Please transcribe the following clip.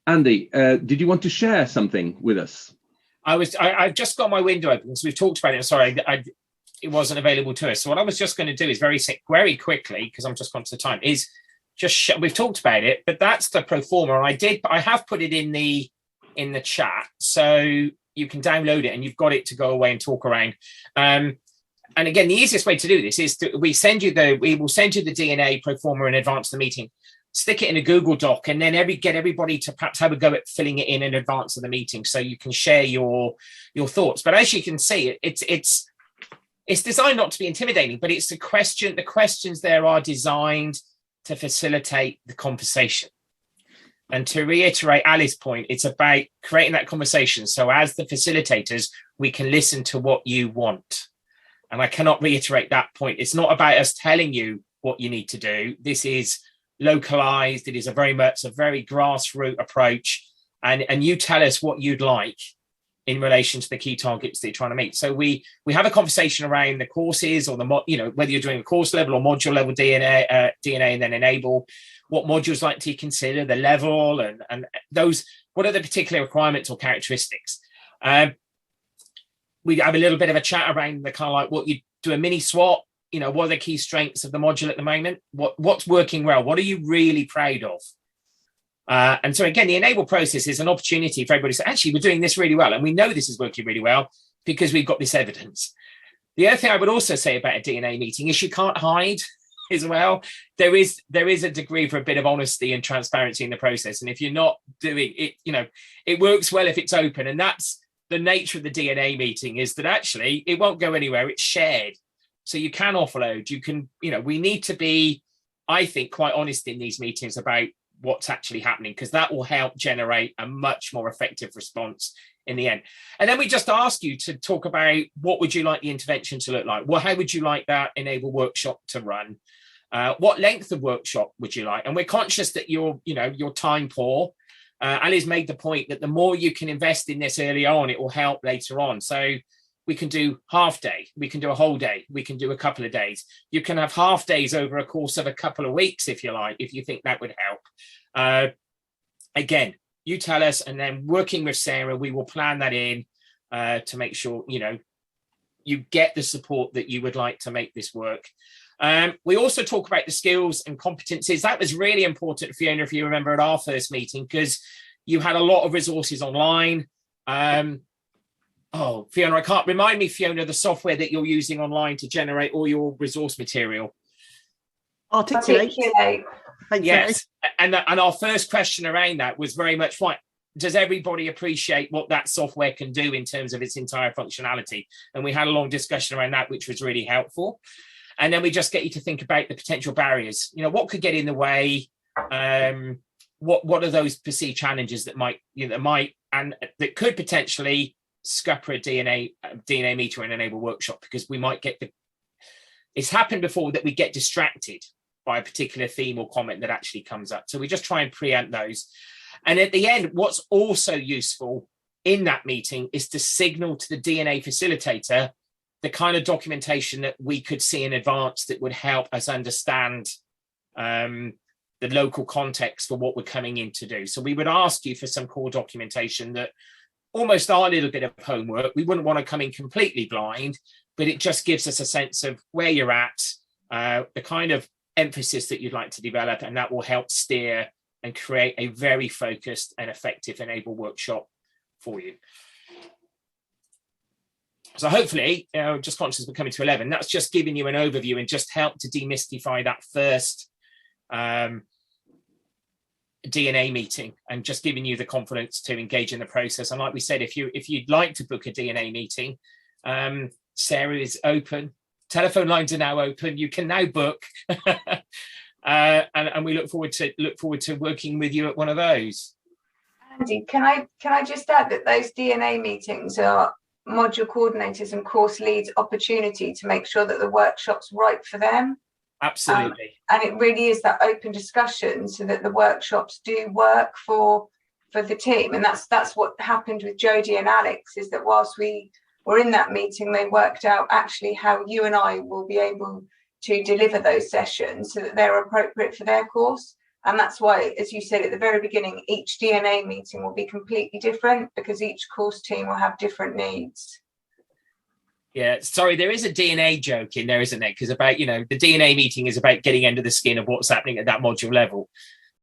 Andy, did you want to share something with us? I've just got my window open because we've talked about it. Sorry, it wasn't available to us. So what I was just going to do is very quickly, because I'm just conscious of time, is just we've talked about it, but that's the ProForma. I have put it in the chat, so you can download it and you've got it to go away and talk around. And again, the easiest way to do this is we will send you the DNA ProForma in advance of the meeting. Stick it in a Google Doc, and then get everybody to perhaps have a go at filling it in advance of the meeting, so you can share your thoughts. But as you can see, it's designed not to be intimidating, but it's the questions there are designed to facilitate the conversation. And to reiterate Ali's point, it's about creating that conversation. So as the facilitators, we can listen to what you want. And I cannot reiterate that point. It's not about us telling you what you need to do. This is localized. It is a very grassroots approach. And you tell us what you'd like in relation to the key targets that you're trying to meet. So we have a conversation around the courses, or whether you're doing a course level or module level DNA and then enable, what modules like to consider, the level, and those, what are the particular requirements or characteristics. We have a little bit of a chat around the kind of like what you do, a mini SWOT, what are the key strengths of the module at the moment? What's working well? What are you really proud of? And so again, the enable process is an opportunity for everybody to say, actually, we're doing this really well. And we know this is working really well because we've got this evidence. The other thing I would also say about a DNA meeting is you can't hide as well. There is a degree for a bit of honesty and transparency in the process. And if you're not doing it, it works well if it's open. And that's the nature of the DNA meeting, is that actually it won't go anywhere. It's shared. So you can offload, you can, we need to be, I think, quite honest in these meetings about what's actually happening, because that will help generate a much more effective response in the end. And then we just ask you to talk about, what would you like the intervention to look like? Well, how would you like that enable workshop to run? What length of workshop would you like? And we're conscious that you're time poor. Ali's made the point that the more you can invest in this early on, it will help later on. So we can do half day, we can do a whole day, we can do a couple of days. You can have half days over a course of a couple of weeks, if you like, if you think that would help. Again, you tell us, and then working with Sarah, we will plan that in to make sure, you get the support that you would like to make this work. We also talk about the skills and competencies. That was really important, Fiona, if you remember at our first meeting, because you had a lot of resources online. Fiona, I can't remind me, Fiona, the software that you're using online to generate all your resource material. Articulate. Yes, and our first question around that was very much, right, does everybody appreciate what that software can do in terms of its entire functionality? And we had a long discussion around that, which was really helpful. And then we just get you to think about the potential barriers. What could get in the way? What are those perceived challenges that that could potentially scupper a DNA meter and enable workshop, because we might get it's happened before that we get distracted by a particular theme or comment that actually comes up. So we just try and preempt those. And at the end, what's also useful in that meeting is to signal to the DNA facilitator the kind of documentation that we could see in advance that would help us understand the local context for what we're coming in to do. So we would ask you for some core documentation that almost our little bit of homework. We wouldn't want to come in completely blind, but it just gives us a sense of where you're at, the kind of emphasis that you'd like to develop, and that will help steer and create a very focused and effective enable workshop for you. So hopefully, just conscious we're coming to 11, that's just giving you an overview and just help to demystify that first DNA meeting, and just giving you the confidence to engage in the process. And like we said, if you'd like to book a DNA meeting, Sarah is open. Telephone lines are now open. You can now book, and we look forward to working with you at one of those. Andy, can I just add that those DNA meetings are module coordinators and course leads' opportunity to make sure that the workshop's right for them. Absolutely. And it really is that open discussion so that the workshops do work for the team. And that's what happened with Jodie and Alex, is that whilst we were in that meeting, they worked out actually how you and I will be able to deliver those sessions so that they're appropriate for their course. And that's why, as you said at the very beginning, each DNA meeting will be completely different because each course team will have different needs. Yeah, sorry, there is a DNA joke in there, isn't there? Because about, the DNA meeting is about getting under the skin of what's happening at that module level.